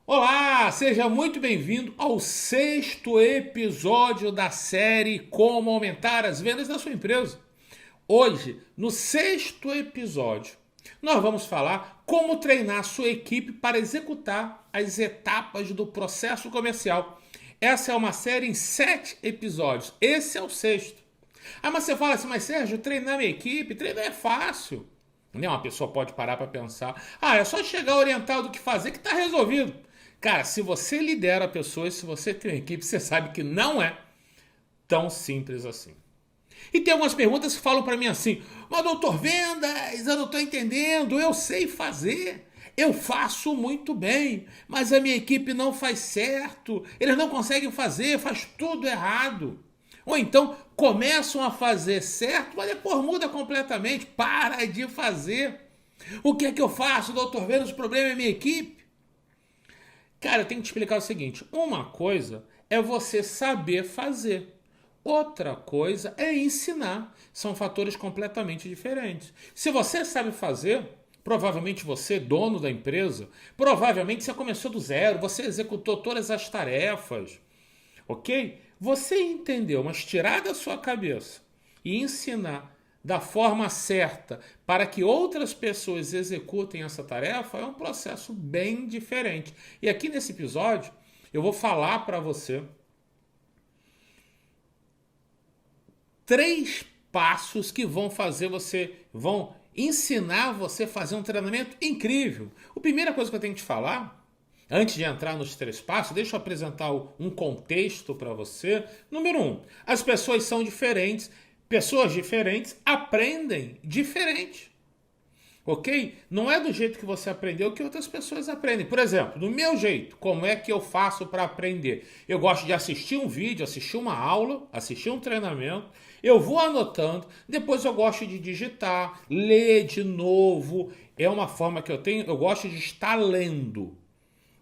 Olá, seja muito bem-vindo ao sexto episódio da série Como Aumentar as Vendas da Sua Empresa. Hoje, no sexto episódio, nós vamos falar como treinar a sua equipe para executar as etapas do processo comercial. Essa é uma série em 7 episódios. Esse é o sexto. Mas você fala assim, mas Sérgio, treinar minha equipe, treinar é fácil. Né? Uma pessoa pode parar para pensar, é só chegar orientado do que fazer que está resolvido. Cara, se você lidera pessoas, se você tem uma equipe, você sabe que não é tão simples assim. E tem algumas perguntas que falam para mim assim, mas doutor Vendas, eu não estou entendendo, eu sei fazer, eu faço muito bem, mas a minha equipe não faz certo, eles não conseguem fazer, faz tudo errado. Ou então começam a fazer certo, mas depois muda completamente, para de fazer. O que é que eu faço, doutor Vendas? O problema é minha equipe. Cara, eu tenho que te explicar o seguinte: uma coisa é você saber fazer, outra coisa é ensinar. São fatores completamente diferentes. Se você sabe fazer, provavelmente você, dono da empresa, provavelmente você começou do zero, você executou todas as tarefas, ok? Você entendeu, mas tirar da sua cabeça e ensinar da forma certa para que outras pessoas executem essa tarefa é um processo bem diferente. E aqui nesse episódio eu vou falar para você 3 passos que vão ensinar você a fazer um treinamento incrível. A primeira coisa que eu tenho que te falar, antes de entrar nos 3 passos, deixa eu apresentar um contexto para você. Número 1, as pessoas são diferentes. Pessoas diferentes aprendem diferente. Ok? Não é do jeito que você aprendeu que outras pessoas aprendem. Por exemplo, do meu jeito, como é que eu faço para aprender? Eu gosto de assistir um vídeo, assistir uma aula, assistir um treinamento. Eu vou anotando, depois eu gosto de digitar, ler de novo. É uma forma que eu tenho, eu gosto de estar lendo.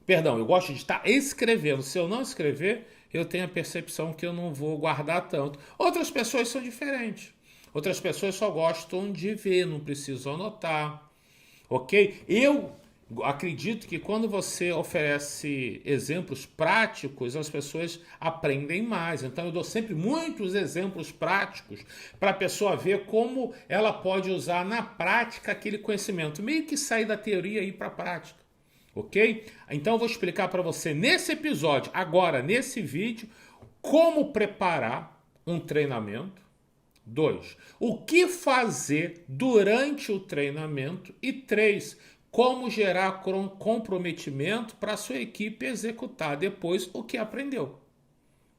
Perdão, eu gosto de estar escrevendo. Se eu não escrever, eu tenho a percepção que eu não vou guardar tanto. Outras pessoas são diferentes. Outras pessoas só gostam de ver, não precisam anotar. Ok? Eu acredito que quando você oferece exemplos práticos, as pessoas aprendem mais. Então eu dou sempre muitos exemplos práticos para a pessoa ver como ela pode usar na prática aquele conhecimento. Meio que sair da teoria e ir para a prática. Ok? Então eu vou explicar para você nesse episódio, agora nesse vídeo, como preparar um treinamento. 2, o que fazer durante o treinamento. E 3, como gerar comprometimento para a sua equipe executar depois o que aprendeu.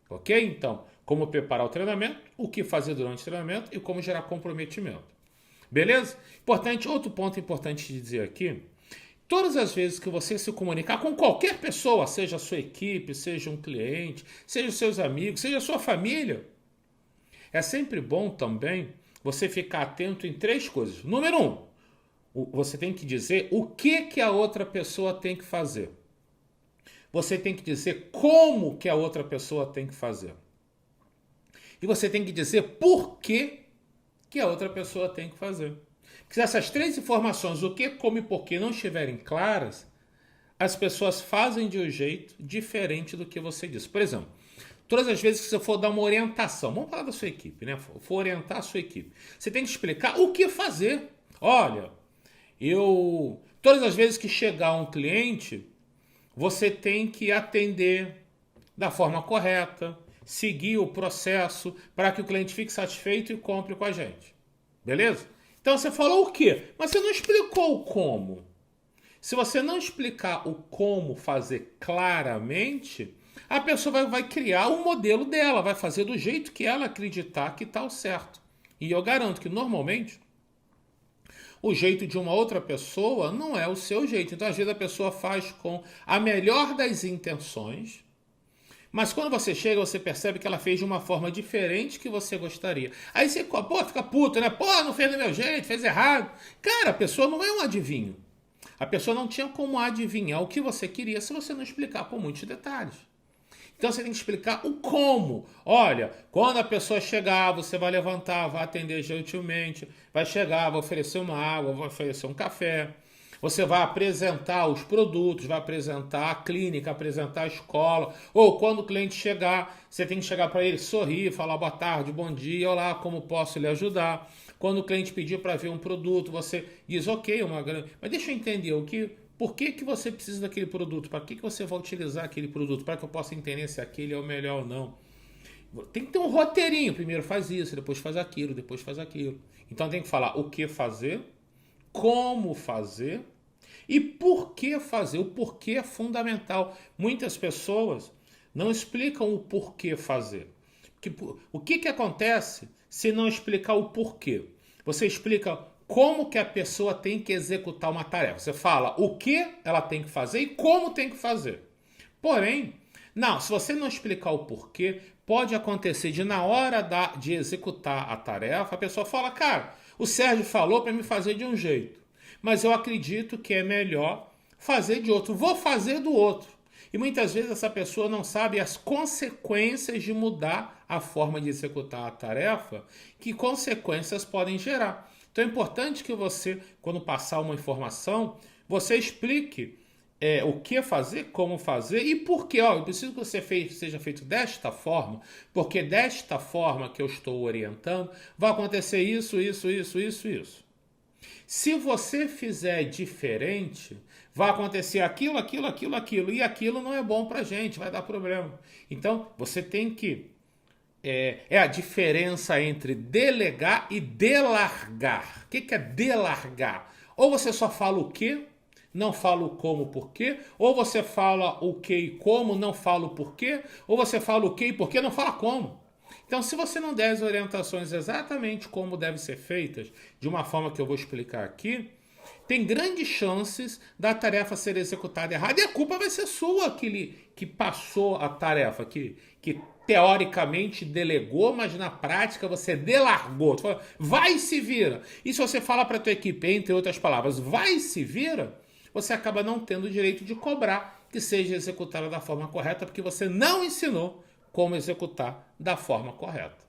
Ok? Então, como preparar o treinamento, o que fazer durante o treinamento e como gerar comprometimento. Beleza? Importante, outro ponto importante de dizer aqui. Todas as vezes que você se comunicar com qualquer pessoa, seja a sua equipe, seja um cliente, seja os seus amigos, seja a sua família, é sempre bom também você ficar atento em 3 coisas. Número 1, você tem que dizer o que a outra pessoa tem que fazer. Você tem que dizer como que a outra pessoa tem que fazer. E você tem que dizer por que a outra pessoa tem que fazer. Porque se essas 3 informações, o que, como e porquê, não estiverem claras, as pessoas fazem de um jeito diferente do que você diz. Por exemplo, todas as vezes que você for dar uma orientação, vamos falar da sua equipe, né? For orientar a sua equipe, você tem que explicar o que fazer. Olha, todas as vezes que chegar um cliente, você tem que atender da forma correta, seguir o processo para que o cliente fique satisfeito e compre com a gente. Beleza? Então você falou o quê? Mas você não explicou o como. Se você não explicar o como fazer claramente, a pessoa vai criar o modelo dela, vai fazer do jeito que ela acreditar que está o certo. E eu garanto que normalmente o jeito de uma outra pessoa não é o seu jeito. Então às vezes a pessoa faz com a melhor das intenções, mas quando você chega, você percebe que ela fez de uma forma diferente que você gostaria. Aí você, fica puto, né? Não fez do meu jeito, fez errado. Cara, a pessoa não é um adivinho. A pessoa não tinha como adivinhar o que você queria se você não explicar com muitos detalhes. Então você tem que explicar o como. Olha, quando a pessoa chegar, você vai levantar, vai atender gentilmente, vai chegar, vai oferecer uma água, vai oferecer um café. Você vai apresentar os produtos, vai apresentar a clínica, apresentar a escola. Ou quando o cliente chegar, você tem que chegar para ele, sorrir, falar boa tarde, bom dia, olá, como posso lhe ajudar? Quando o cliente pedir para ver um produto, você diz, ok, mas deixa eu entender por que você precisa daquele produto? Para que você vai utilizar aquele produto? Para que eu possa entender se aquele é o melhor ou não. Tem que ter um roteirinho. Primeiro faz isso, depois faz aquilo, depois faz aquilo. Então tem que falar o que fazer, como fazer e por que fazer. O porquê é fundamental. Muitas pessoas não explicam o porquê fazer. O que acontece se não explicar o porquê? Você explica como que a pessoa tem que executar uma tarefa. Você fala o que ela tem que fazer e como tem que fazer. Porém, não, se você não explicar o porquê, pode acontecer de na hora de executar a tarefa, a pessoa fala, cara, o Sérgio falou para me fazer de um jeito, mas eu acredito que é melhor fazer de outro. Vou fazer do outro. E muitas vezes essa pessoa não sabe as consequências de mudar a forma de executar a tarefa, que consequências podem gerar. Então é importante que você, quando passar uma informação, você explique o que fazer, como fazer e por quê. Eu preciso que você seja feito desta forma, porque desta forma que eu estou orientando, vai acontecer isso, isso, isso, isso, isso. Se você fizer diferente, vai acontecer aquilo, aquilo, aquilo, aquilo. E aquilo não é bom pra gente, vai dar problema. Então, você tem que... É a diferença entre delegar e delargar. O que é delargar? Ou você só fala o que, não fala o como, por quê. Ou você fala o que e como, não fala o porquê. Ou você fala o que e porquê, não fala como. Então, se você não der as orientações exatamente como devem ser feitas, de uma forma que eu vou explicar aqui, tem grandes chances da tarefa ser executada errada e a culpa vai ser sua, que passou a tarefa, que teoricamente delegou, mas na prática você delargou. Você fala, vai e se vira. E se você fala para a tua equipe, entre outras palavras, vai e se vira, você acaba não tendo o direito de cobrar que seja executada da forma correta, porque você não ensinou como executar da forma correta.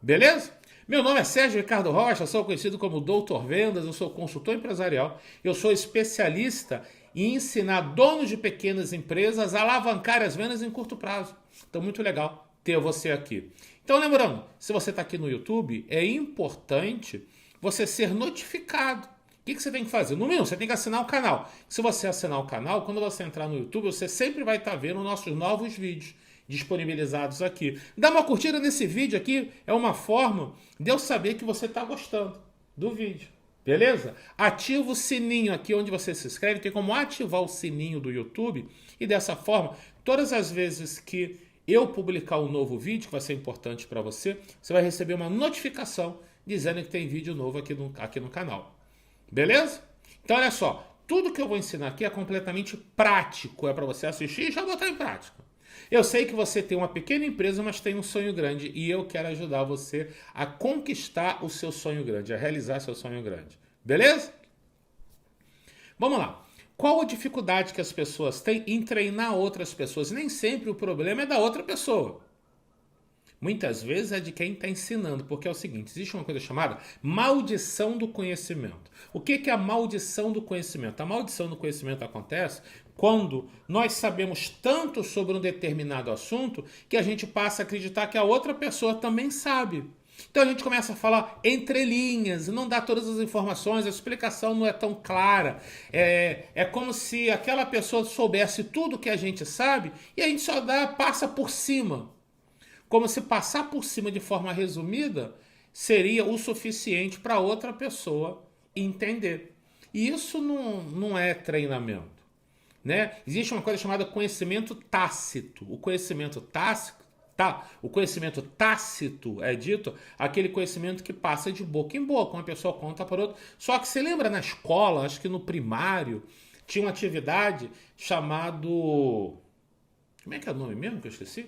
Beleza? Meu nome é Sérgio Ricardo Rocha, sou conhecido como Doutor Vendas, eu sou consultor empresarial, eu sou especialista em ensinar donos de pequenas empresas a alavancar as vendas em curto prazo. Então, muito legal ter você aqui. Então, lembrando, se você está aqui no YouTube, é importante você ser notificado. O que você tem que fazer? No mínimo, você tem que assinar o canal. Se você assinar o canal, quando você entrar no YouTube, você sempre vai estar vendo nossos novos vídeos disponibilizados aqui. Dá uma curtida nesse vídeo aqui, é uma forma de eu saber que você está gostando do vídeo. Beleza? Ativa o sininho aqui onde você se inscreve, tem como ativar o sininho do YouTube e dessa forma, todas as vezes que eu publicar um novo vídeo, que vai ser importante para você, você vai receber uma notificação dizendo que tem vídeo novo aqui no canal. Beleza? Então olha só, tudo que eu vou ensinar aqui é completamente prático, é para você assistir e já botar em prática. Eu sei que você tem uma pequena empresa, mas tem um sonho grande e eu quero ajudar você a conquistar o seu sonho grande, a realizar seu sonho grande. Beleza? Vamos lá. Qual a dificuldade que as pessoas têm em treinar outras pessoas? Nem sempre o problema é da outra pessoa. Muitas vezes é de quem está ensinando, porque é o seguinte, existe uma coisa chamada maldição do conhecimento. O que é a maldição do conhecimento? A maldição do conhecimento acontece quando nós sabemos tanto sobre um determinado assunto que a gente passa a acreditar que a outra pessoa também sabe. Então a gente começa a falar entre linhas, não dá todas as informações, a explicação não é tão clara. É como se aquela pessoa soubesse tudo que a gente sabe e a gente só passa por cima. Como se passar por cima de forma resumida seria o suficiente para outra pessoa entender. E isso não é treinamento. Né? Existe uma coisa chamada conhecimento tácito. O conhecimento tácito é dito aquele conhecimento que passa de boca em boca, uma pessoa conta para outra. Só que você lembra na escola, acho que no primário, tinha uma atividade chamado... Como é que é o nome mesmo que eu esqueci?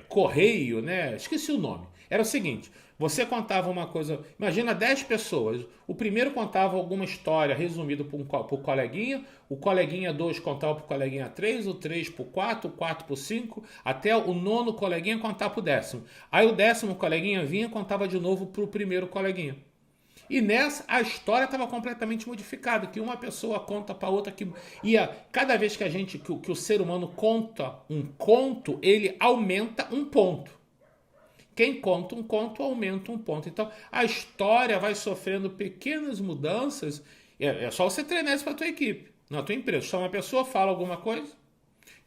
Correio, né? Esqueci o nome. Era o seguinte, você contava uma coisa, imagina 10 pessoas, o primeiro contava alguma história resumida para o coleguinha, o coleguinha 2 contava para o coleguinha 3, o 3 para o 4 para o 5, até o nono coleguinha contava para o 10º. Aí o 10º coleguinha vinha e contava de novo para o primeiro coleguinha. E nessa, a história estava completamente modificada, que uma pessoa conta para outra que ia, cada vez que que o ser humano conta um conto, ele aumenta um ponto. Quem conta um conto aumenta um ponto. Então, a história vai sofrendo pequenas mudanças. É só você treinar isso para a tua equipe, na tua empresa. Só uma pessoa fala alguma coisa.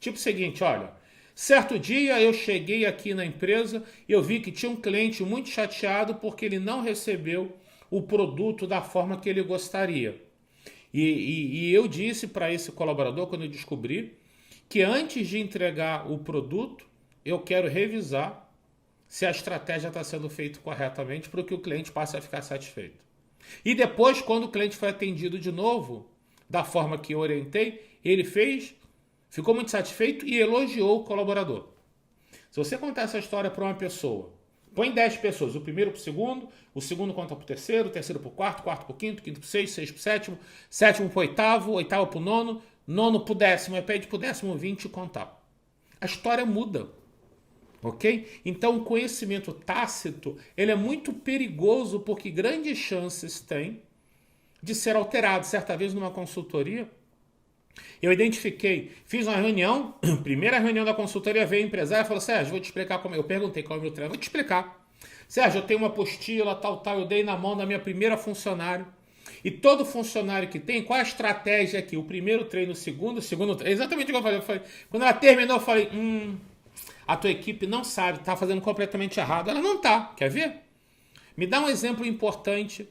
Tipo o seguinte, olha, certo dia eu cheguei aqui na empresa e eu vi que tinha um cliente muito chateado porque ele não recebeu o produto da forma que ele gostaria. E eu disse para esse colaborador, quando eu descobri, que antes de entregar o produto, eu quero revisar se a estratégia está sendo feita corretamente para que o cliente passe a ficar satisfeito. E depois, quando o cliente foi atendido de novo, da forma que eu orientei, ele ficou muito satisfeito e elogiou o colaborador. Se você contar essa história para uma pessoa, põe 10 pessoas, o primeiro para o segundo conta para o terceiro para o quarto, quarto para o quinto, quinto para o sexto, sexto para o sétimo, sétimo para o oitavo, oitavo para o nono, nono para o décimo, pede para o 10º contar. A história muda. Ok? Então o conhecimento tácito ele é muito perigoso porque grandes chances tem de ser alterado. Certa vez numa consultoria, eu identifiquei, fiz uma reunião, primeira reunião da consultoria, veio a empresária e falou, Sérgio, vou te explicar como... Eu perguntei qual é o meu treino, vou te explicar. Sérgio, eu tenho uma apostila, tal, eu dei na mão da minha primeira funcionária. E todo funcionário que tem, qual a estratégia aqui? O primeiro treino, o segundo treino. Exatamente o que eu falei. Quando ela terminou, eu falei, a tua equipe não sabe, está fazendo completamente errado. Ela não está, quer ver? Me dá um exemplo importante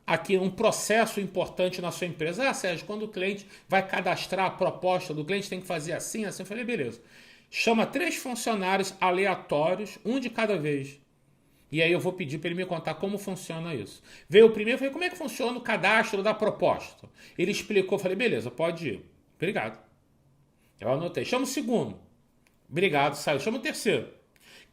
aqui, um processo importante na sua empresa. Ah, Sérgio, quando o cliente vai cadastrar a proposta do cliente, tem que fazer assim, assim. Eu falei, beleza. Chama 3 funcionários aleatórios, um de cada vez. E aí eu vou pedir para ele me contar como funciona isso. Veio o primeiro, eu falei, como é que funciona o cadastro da proposta? Ele explicou, eu falei, beleza, pode ir. Obrigado. Eu anotei. Chama o segundo. Obrigado, saiu. Chama o terceiro.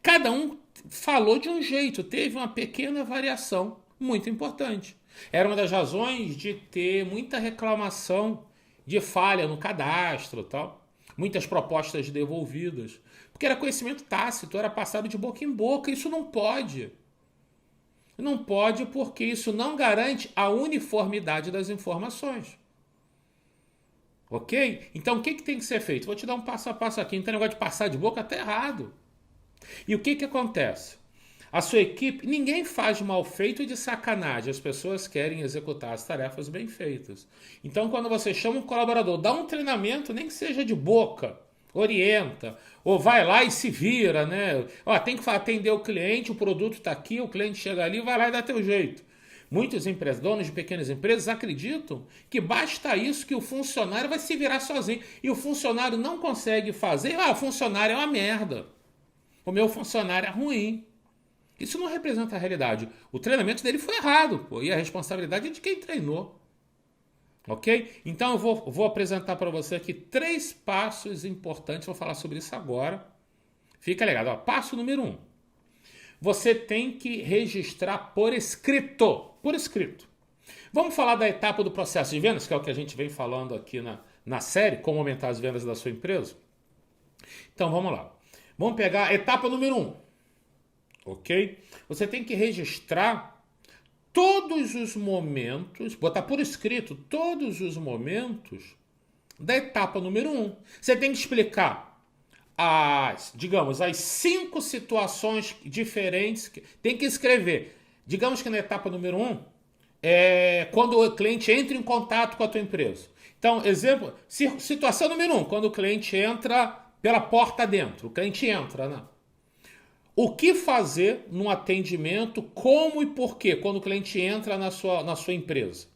Cada um falou de um jeito, teve uma pequena variação muito importante. Era uma das razões de ter muita reclamação de falha no cadastro, tal. Muitas propostas devolvidas. Porque era conhecimento tácito, era passado de boca em boca. Isso não pode. Não pode porque isso não garante a uniformidade das informações. Ok? Então o que tem que ser feito? Vou te dar um passo a passo aqui. Não tem negócio de passar de boca, tá errado. E o que acontece? A sua equipe, ninguém faz mal feito de sacanagem. As pessoas querem executar as tarefas bem feitas. Então quando você chama um colaborador, dá um treinamento, nem que seja de boca, orienta, ou vai lá e se vira, né? Ó, tem que atender o cliente, o produto está aqui, o cliente chega ali, vai lá e dá teu jeito. Muitos donos de pequenas empresas acreditam que basta isso que o funcionário vai se virar sozinho. E o funcionário não consegue fazer. Ah, o funcionário é uma merda. O meu funcionário é ruim. Isso não representa a realidade. O treinamento dele foi errado, pô, e a responsabilidade é de quem treinou. Ok? Então eu vou apresentar para você aqui 3 passos importantes. Vou falar sobre isso agora. Fica ligado. Ó, passo número 1. Você tem que registrar por escrito. Por escrito. Vamos falar da etapa do processo de vendas, que é o que a gente vem falando aqui na série, como aumentar as vendas da sua empresa. Então vamos lá. Vamos pegar a etapa número 1. Ok? Você tem que registrar todos os momentos, botar por escrito todos os momentos da etapa número 1. Você tem que explicar as 5 situações diferentes. Tem que escrever. Digamos que na etapa número 1 é quando o cliente entra em contato com a tua empresa. Então, exemplo, situação número 1, quando o cliente entra pela porta dentro. O cliente entra, né? O que fazer no atendimento, como e por quê, quando o cliente entra na sua empresa.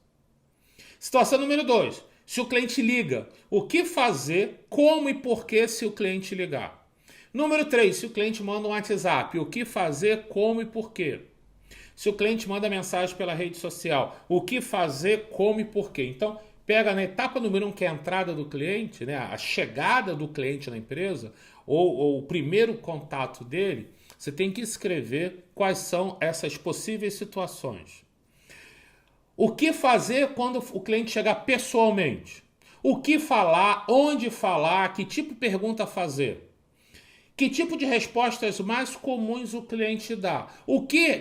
Situação número 2, se o cliente liga, o que fazer, como e por quê se o cliente ligar. Número 3, se o cliente manda um WhatsApp, o que fazer, como e por quê. Se o cliente manda mensagem pela rede social, o que fazer, como e por quê. Então, pega na etapa número 1, que é a entrada do cliente, né, a chegada do cliente na empresa, ou o primeiro contato dele, você tem que escrever quais são essas possíveis situações. O que fazer quando o cliente chegar pessoalmente? O que falar, onde falar, que tipo de pergunta fazer? Que tipo de respostas mais comuns o cliente dá?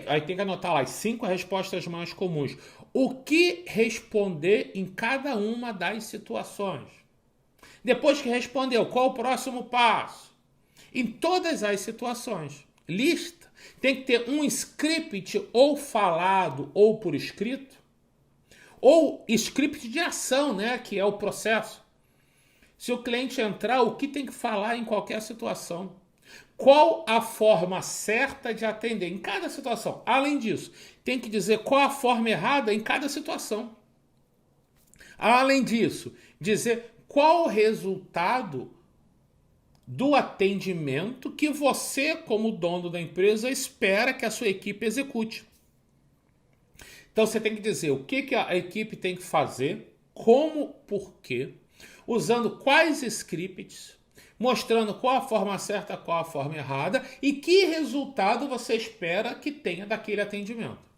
Aí tem que anotar lá as 5 respostas mais comuns. o que responder em cada uma das situações. Depois que respondeu, qual o próximo passo? Em todas as situações. Lista. Tem que ter um script ou falado ou por escrito. Ou script de ação, né? Que é o processo. Se o cliente entrar, o que tem que falar em qualquer situação? Qual a forma certa de atender em cada situação? Além disso, tem que dizer qual a forma errada em cada situação. Além disso, dizer qual o resultado do atendimento que você, como dono da empresa, espera que a sua equipe execute. Então você tem que dizer o que a equipe tem que fazer, como, por quê, usando quais scripts, mostrando qual a forma certa, qual a forma errada e que resultado você espera que tenha daquele atendimento.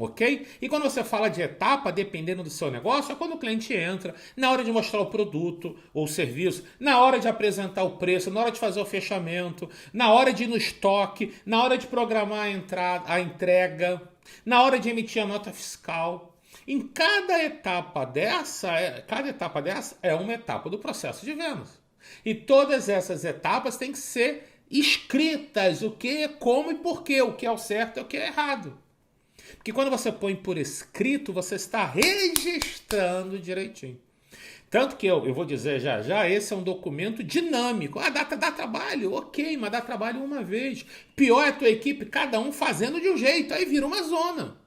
Ok? E quando você fala de etapa, dependendo do seu negócio, é quando o cliente entra, na hora de mostrar o produto ou o serviço, na hora de apresentar o preço, na hora de fazer o fechamento, na hora de ir no estoque, na hora de programar a entrega, na hora de emitir a nota fiscal. Em cada etapa dessa é uma etapa do processo de vendas. E todas essas etapas têm que ser escritas, o que, como e porquê, o que é o certo e o que é errado. Porque quando você põe por escrito, você está registrando direitinho. Tanto que eu vou dizer já, esse é um documento dinâmico. Ah, dá trabalho, ok, mas dá trabalho uma vez. Pior é a tua equipe, cada um fazendo de um jeito, aí vira uma zona.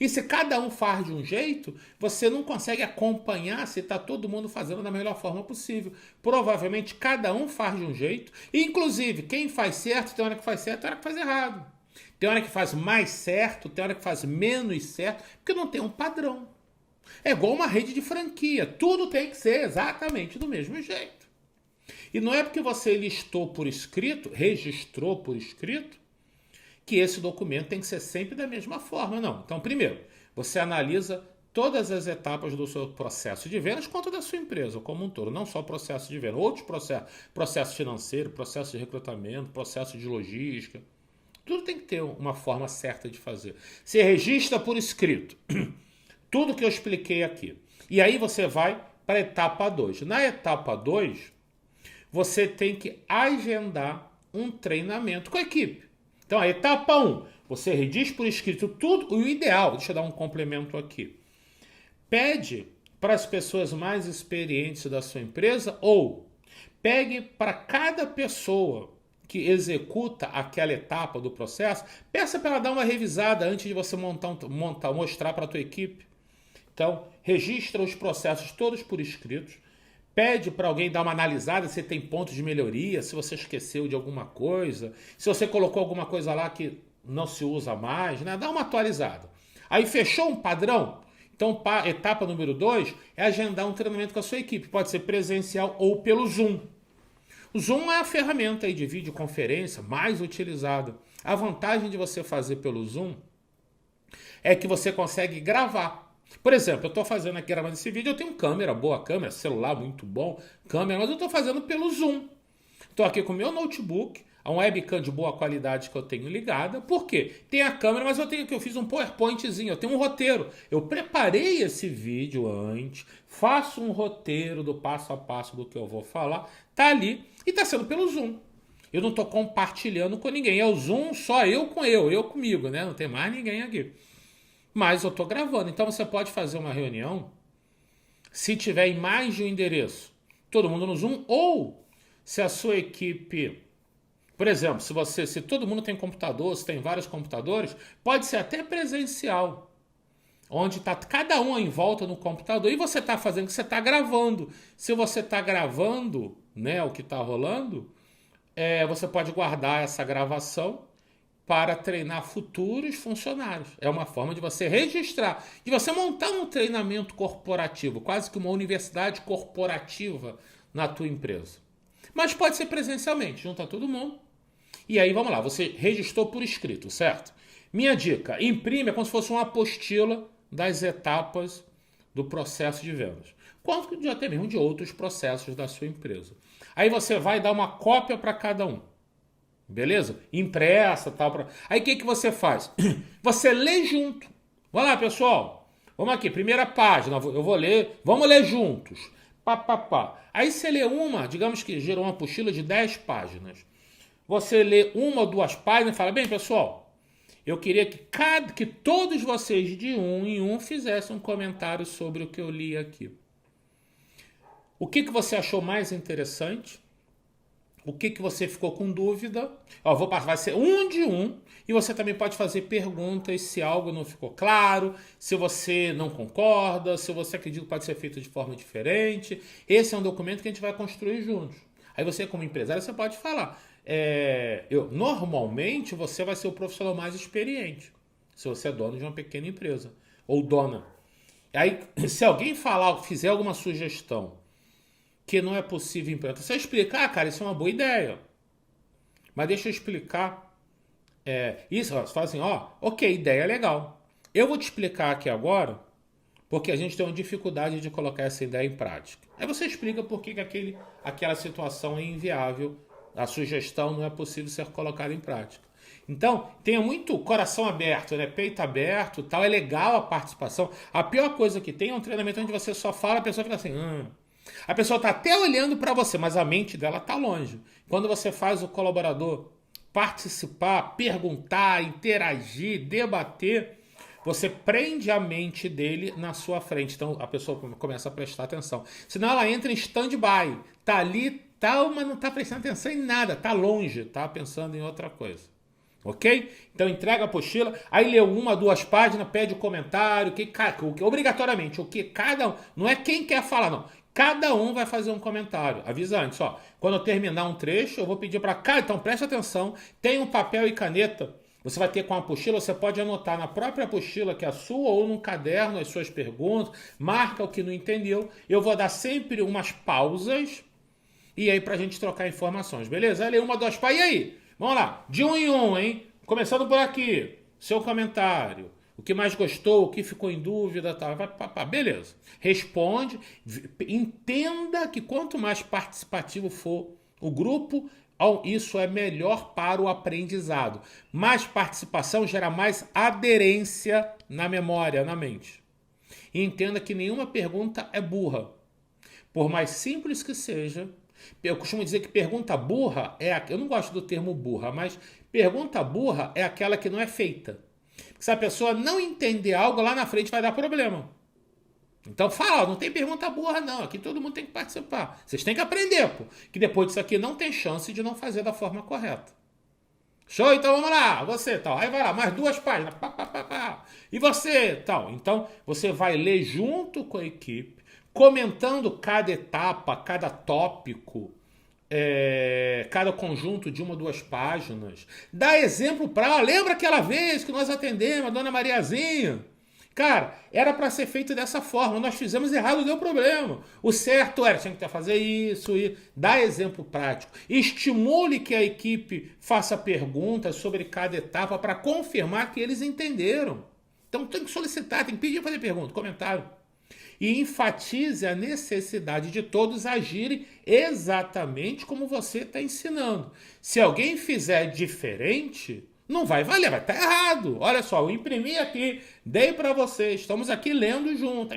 E se cada um faz de um jeito, você não consegue acompanhar se está todo mundo fazendo da melhor forma possível. Provavelmente cada um faz de um jeito, e inclusive quem faz certo tem hora que faz certo, tem hora que faz errado. Tem hora que faz mais certo, tem hora que faz menos certo, porque não tem um padrão. É igual uma rede de franquia, tudo tem que ser exatamente do mesmo jeito. E não é porque você listou por escrito, registrou por escrito, que esse documento tem que ser sempre da mesma forma, não. Então, primeiro, você analisa todas as etapas do seu processo de vendas quanto da sua empresa como um todo, não só o processo de venda, outros processos, processo financeiro, processo de recrutamento, processo de logística. Tudo tem que ter uma forma certa de fazer. Você registra por escrito tudo que eu expliquei aqui. E aí você vai para a etapa 2. Na etapa 2, você tem que agendar um treinamento com a equipe. Então, a etapa 1, você redige por escrito tudo. O ideal, deixa eu dar um complemento aqui. Pede para as pessoas mais experientes da sua empresa ou pegue para cada pessoa que executa aquela etapa do processo, peça para ela dar uma revisada antes de você mostrar para a tua equipe. Então, registra os processos todos por escritos, pede para alguém dar uma analisada se tem pontos de melhoria, se você esqueceu de alguma coisa, se você colocou alguma coisa lá que não se usa mais, né? Dá uma atualizada. Aí fechou um padrão? Então, etapa número 2 é agendar um treinamento com a sua equipe. Pode ser presencial ou pelo Zoom. O Zoom é a ferramenta aí de videoconferência mais utilizada. A vantagem de você fazer pelo Zoom é que você consegue gravar. Por exemplo, eu estou fazendo aqui, gravando esse vídeo, eu tenho câmera, boa câmera, celular muito bom, câmera, mas eu estou fazendo pelo Zoom. Estou aqui com o meu notebook, a webcam de boa qualidade que eu tenho ligada. Por quê? Tem a câmera, mas eu fiz um PowerPointzinho, eu tenho um roteiro. Eu preparei esse vídeo antes, faço um roteiro do passo a passo do que eu vou falar, tá ali e tá sendo pelo Zoom. Eu não estou compartilhando com ninguém, é o Zoom só eu comigo, né? Não tem mais ninguém aqui. Mas eu estou gravando, então você pode fazer uma reunião, se tiver em mais de um endereço, todo mundo no Zoom, ou se a sua equipe, por exemplo, se todo mundo tem computador, se tem vários computadores, pode ser até presencial, onde está cada um em volta no computador e você está fazendo o que você está gravando. Se você está gravando, né, o que está rolando, você pode guardar essa gravação para treinar futuros funcionários. É uma forma de você registrar, de você montar um treinamento corporativo, quase que uma universidade corporativa na tua empresa. Mas pode ser presencialmente, junta todo mundo. E aí, vamos lá, você registrou por escrito, certo? Minha dica, imprime, é como se fosse uma apostila das etapas do processo de vendas, quanto de até mesmo de outros processos da sua empresa. Aí você vai dar uma cópia para cada um. Beleza? Impressa, tal. Aí o que você faz? Você lê junto. Vamos lá, pessoal. Vamos aqui, primeira página. Eu vou ler. Vamos ler juntos. Pá, pá, pá. Aí você lê uma, digamos que gerou uma apostila de 10 páginas. Você lê uma ou duas páginas e fala, bem, pessoal, eu queria que todos vocês de um em um fizessem um comentário sobre o que eu li aqui. O que você achou mais interessante? O que você ficou com dúvida? Ó, vai ser um de um. E você também pode fazer perguntas se algo não ficou claro, se você não concorda, se você acredita que pode ser feito de forma diferente. Esse é um documento que a gente vai construir juntos. Aí você, como empresário, você pode falar. Normalmente, você vai ser o profissional mais experiente, se você é dono de uma pequena empresa. Ou dona. Aí, se alguém fizer alguma sugestão que não é possível implementar. Se eu explicar, cara, isso é uma boa ideia. Mas deixa eu explicar. Isso, você fala assim, ok, ideia legal. Eu vou te explicar aqui agora, porque a gente tem uma dificuldade de colocar essa ideia em prática. Aí você explica por que aquela situação é inviável, a sugestão não é possível ser colocada em prática. Então, tenha muito coração aberto, né? Peito aberto, tal. É legal a participação. A pior coisa que tem é um treinamento onde você só fala, a pessoa fica assim... A pessoa está até olhando para você, mas a mente dela está longe. Quando você faz o colaborador participar, perguntar, interagir, debater, você prende a mente dele na sua frente. Então a pessoa começa a prestar atenção. Senão ela entra em stand-by. Está ali, mas não está prestando atenção em nada. Está longe, está pensando em outra coisa. Ok? Então entrega a apostila, aí lê uma, duas páginas, pede o comentário, obrigatoriamente, o que cada um, não é quem quer falar, não. Cada um vai fazer um comentário. Avisa antes, quando eu terminar um trecho, eu vou pedir para cá, então preste atenção, tem um papel e caneta, você vai ter com a apostila, você pode anotar na própria apostila, que é a sua, ou num caderno, as suas perguntas, marca o que não entendeu, eu vou dar sempre umas pausas, e aí pra gente trocar informações, beleza? Aí lê uma, duas páginas, e aí? Vamos lá, de um em um, hein? Começando por aqui, seu comentário. O que mais gostou, o que ficou em dúvida, tal. Beleza. Responde, entenda que quanto mais participativo for o grupo, isso é melhor para o aprendizado. Mais participação gera mais aderência na memória, na mente. E entenda que nenhuma pergunta é burra. Por mais simples que seja, eu costumo dizer que pergunta burra eu não gosto do termo burra, mas pergunta burra é aquela que não é feita. Se a pessoa não entender algo, lá na frente vai dar problema. Então fala, não tem pergunta burra não, aqui todo mundo tem que participar. Vocês têm que aprender, pô, que depois disso aqui não tem chance de não fazer da forma correta. Show? Então vamos lá, você, tal. Aí vai lá, mais duas páginas. E você, tal. Então você vai ler junto com a equipe, comentando cada etapa, cada tópico, cada conjunto de uma ou duas páginas. Dá exemplo para... Lembra aquela vez que nós atendemos a dona Mariazinha? Cara, era para ser feito dessa forma. Nós fizemos errado, deu problema. O certo era, tinha que fazer isso. Dá exemplo prático. Estimule que a equipe faça perguntas sobre cada etapa para confirmar que eles entenderam. Então tem que solicitar, tem que pedir para fazer pergunta, comentário. E enfatize a necessidade de todos agirem exatamente como você está ensinando. Se alguém fizer diferente, não vai valer, vai estar errado. Olha só, eu imprimi aqui, dei para vocês, estamos aqui lendo junto.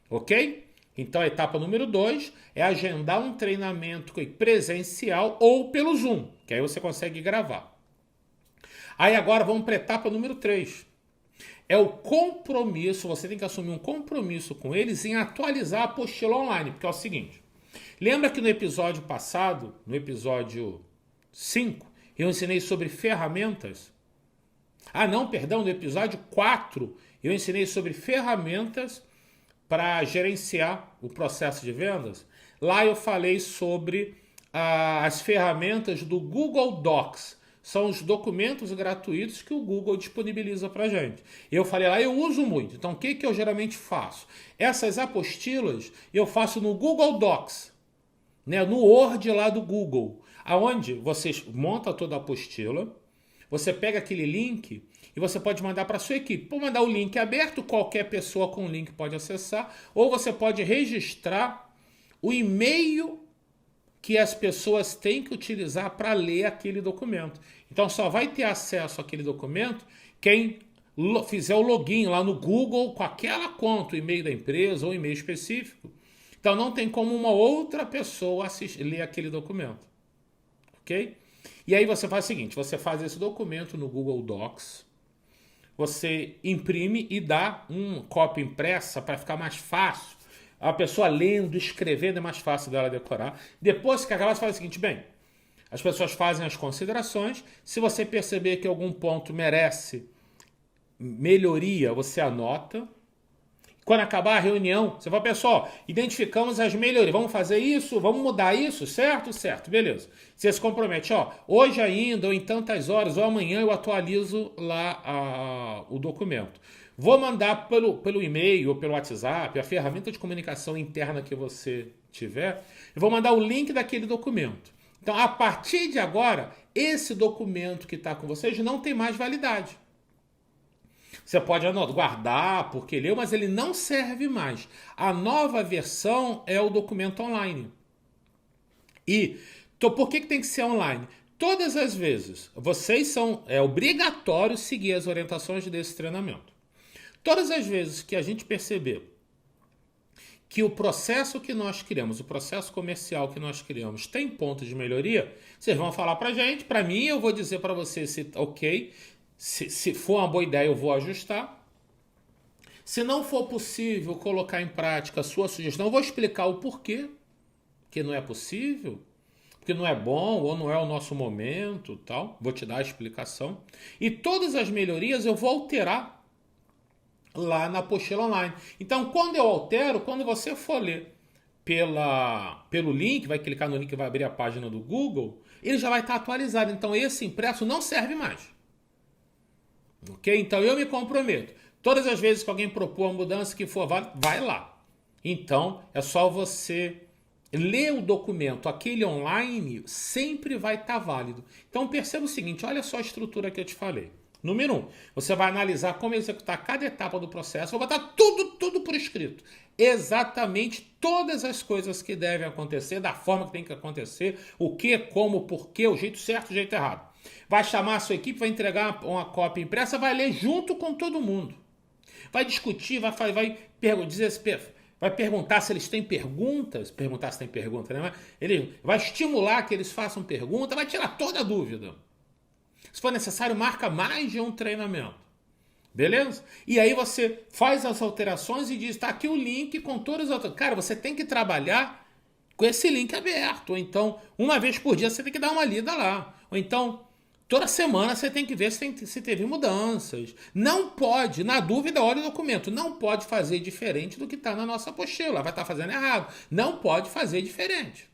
Ok? Então a etapa número 2 é agendar um treinamento presencial ou pelo Zoom, que aí você consegue gravar. Aí agora vamos para a etapa número 3. É o compromisso, você tem que assumir um compromisso com eles em atualizar a apostila online, porque é o seguinte, lembra que no episódio passado, no episódio 5, eu ensinei sobre ferramentas? No episódio 4, eu ensinei sobre ferramentas para gerenciar o processo de vendas. Lá eu falei sobre as ferramentas do Google Docs. São os documentos gratuitos que o Google disponibiliza para a gente. Eu falei lá, eu uso muito. Então, o que eu geralmente faço? Essas apostilas eu faço no Google Docs, né? No Word lá do Google, aonde você monta toda a apostila, você pega aquele link e você pode mandar para a sua equipe. Pode mandar o link aberto, qualquer pessoa com o link pode acessar, ou você pode registrar o e-mail que as pessoas têm que utilizar para ler aquele documento. Então só vai ter acesso àquele documento quem fizer o login lá no Google com aquela conta, o e-mail da empresa ou e-mail específico, então não tem como uma outra pessoa ler aquele documento. Ok? E aí você faz o seguinte, você faz esse documento no Google Docs, você imprime e dá uma cópia impressa para ficar mais fácil. A pessoa lendo, escrevendo é mais fácil dela decorar. Depois que acabar, você faz o seguinte, bem, as pessoas fazem as considerações, se você perceber que algum ponto merece melhoria, você anota. Quando acabar a reunião, você fala, pessoal, identificamos as melhorias, vamos fazer isso, vamos mudar isso, certo? Certo, beleza. Você se compromete, ó, hoje ainda, ou em tantas horas, ou amanhã eu atualizo lá o documento. Vou mandar pelo e-mail ou pelo WhatsApp, a ferramenta de comunicação interna que você tiver, eu vou mandar o link daquele documento. Então, a partir de agora, esse documento que está com vocês não tem mais validade. Você pode guardar porque leu, mas ele não serve mais. A nova versão é o documento online. E por que tem que ser online? Todas as vezes, é obrigatório seguir as orientações desse treinamento. Todas as vezes que a gente perceber que o processo que nós criamos, o processo comercial que nós criamos tem pontos de melhoria, vocês vão falar pra gente, pra mim eu vou dizer pra você se ok, se for uma boa ideia eu vou ajustar. Se não for possível colocar em prática a sua sugestão, eu vou explicar o porquê que não é possível, porque não é bom ou não é o nosso momento, tal. Vou te dar a explicação. E todas as melhorias eu vou alterar lá na apostila online. Então, quando eu altero, quando você for ler pelo link, vai clicar no link que vai abrir a página do Google, ele já vai estar atualizado. Então, esse impresso não serve mais. Ok? Então, eu me comprometo. Todas as vezes que alguém propor uma mudança que for válida, vai lá. Então, é só você ler o documento. Aquele online sempre vai estar válido. Então, perceba o seguinte, olha só a estrutura que eu te falei. Número 1, você vai analisar como executar cada etapa do processo. Vou botar tudo por escrito. Exatamente todas as coisas que devem acontecer, da forma que tem que acontecer, o que, como, o porquê, o jeito certo, o jeito errado. Vai chamar a sua equipe, vai entregar uma cópia impressa, vai ler junto com todo mundo. Vai discutir, vai perguntar se eles têm perguntas, perguntar se tem pergunta, né? Ele vai estimular que eles façam pergunta, vai tirar toda a dúvida. Se for necessário, marca mais de um treinamento. Beleza? E aí você faz as alterações e diz, tá aqui o link com todas as alterações. Cara, você tem que trabalhar com esse link aberto. Ou então, uma vez por dia você tem que dar uma lida lá. Ou então, toda semana você tem que ver se teve mudanças. Não pode, na dúvida, olha o documento. Não pode fazer diferente do que está na nossa apostila. Vai estar fazendo errado. Não pode fazer diferente.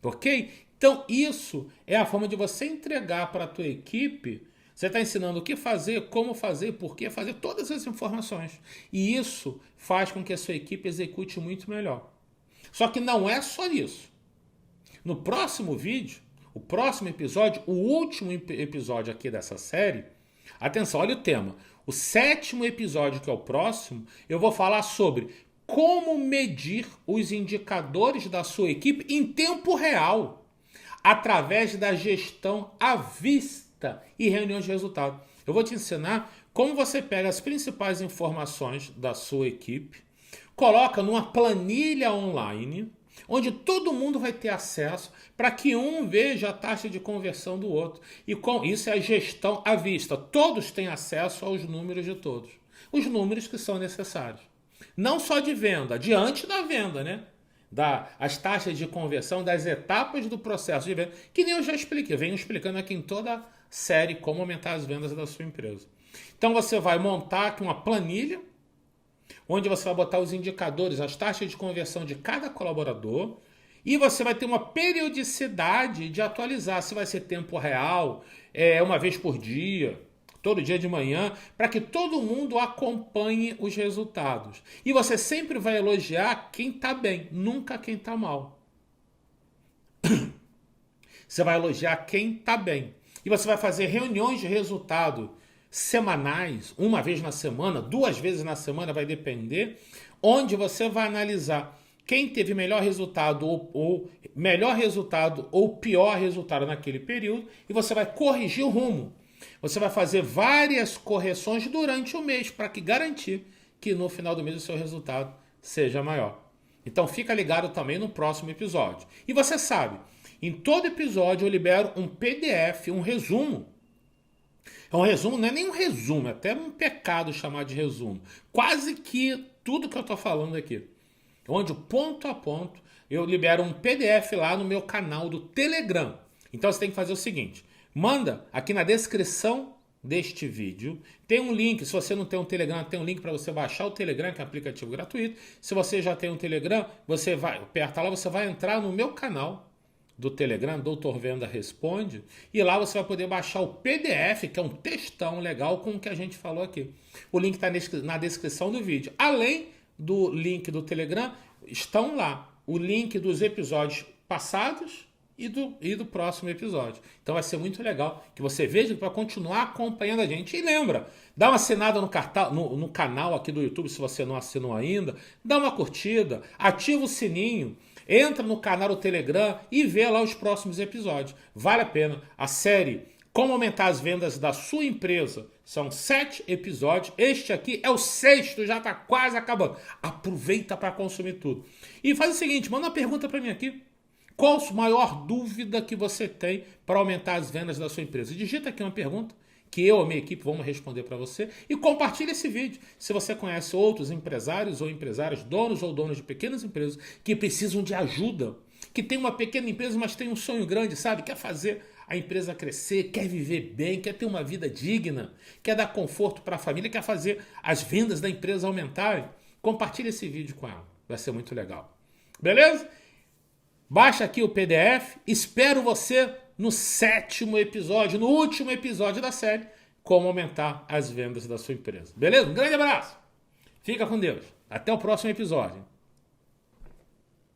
Ok? Então, isso é a forma de você entregar para a tua equipe. Você está ensinando o que fazer, como fazer, por que fazer, todas as informações. E isso faz com que a sua equipe execute muito melhor. Só que não é só isso. No próximo vídeo, o próximo episódio, o último episódio aqui dessa série, atenção, olha o tema. O 7º episódio, que é o próximo, eu vou falar sobre como medir os indicadores da sua equipe em tempo real, através da gestão à vista e reuniões de resultado. Eu vou te ensinar como você pega as principais informações da sua equipe, coloca numa planilha online, onde todo mundo vai ter acesso para que um veja a taxa de conversão do outro. E com isso é a gestão à vista. Todos têm acesso aos números de todos. Os números que são necessários. Não só de venda, diante da venda, né? As taxas de conversão, das etapas do processo de venda, que nem eu já expliquei. Eu venho explicando aqui em toda a série como aumentar as vendas da sua empresa. Então você vai montar aqui uma planilha, onde você vai botar os indicadores, as taxas de conversão de cada colaborador, e você vai ter uma periodicidade de atualizar, se vai ser tempo real, uma vez por dia, todo dia de manhã, para que todo mundo acompanhe os resultados. E você sempre vai elogiar quem está bem, nunca quem está mal. Você vai elogiar quem está bem. E você vai fazer reuniões de resultado semanais, uma vez na semana, 2 vezes na semana, vai depender, onde você vai analisar quem teve melhor resultado ou pior resultado naquele período, e você vai corrigir o rumo. Você vai fazer várias correções durante o mês para que garantir que no final do mês o seu resultado seja maior. Então fica ligado também no próximo episódio. E você sabe, em todo episódio eu libero um PDF, um resumo. É um resumo, não é nem um resumo, é até um pecado chamar de resumo. Quase que tudo que eu estou falando aqui. Onde ponto a ponto eu libero um PDF lá no meu canal do Telegram. Então você tem que fazer o seguinte, manda aqui na descrição deste vídeo, tem um link, se você não tem um Telegram, tem um link para você baixar o Telegram, que é um aplicativo gratuito. Se você já tem um Telegram, você vai, aperta lá, você vai entrar no meu canal do Telegram, Doutor Venda Responde, e lá você vai poder baixar o PDF, que é um textão legal com o que a gente falou aqui. O link está na descrição do vídeo. Além do link do Telegram, estão lá o link dos episódios passados e do próximo episódio. Então vai ser muito legal que você veja para continuar acompanhando a gente. E lembra, dá uma assinada no canal aqui do YouTube se você não assinou ainda, dá uma curtida, ativa o sininho, entra no canal do Telegram e vê lá os próximos episódios. Vale a pena. A série Como Aumentar as Vendas da Sua Empresa são 7 episódios. Este aqui é o 6º, já está quase acabando. Aproveita para consumir tudo. E faz o seguinte, manda uma pergunta para mim aqui. Qual a maior dúvida que você tem para aumentar as vendas da sua empresa? Digita aqui uma pergunta que eu e a minha equipe vamos responder para você e compartilhe esse vídeo. Se você conhece outros empresários ou empresárias, donos ou donas de pequenas empresas que precisam de ajuda, que tem uma pequena empresa, mas tem um sonho grande, sabe? Quer fazer a empresa crescer, quer viver bem, quer ter uma vida digna, quer dar conforto para a família, quer fazer as vendas da empresa aumentarem, compartilhe esse vídeo com ela. Vai ser muito legal. Beleza? Baixa aqui o PDF, espero você no 7º episódio, no último episódio da série, Como Aumentar as Vendas da Sua Empresa. Beleza? Um grande abraço, fica com Deus, até o próximo episódio.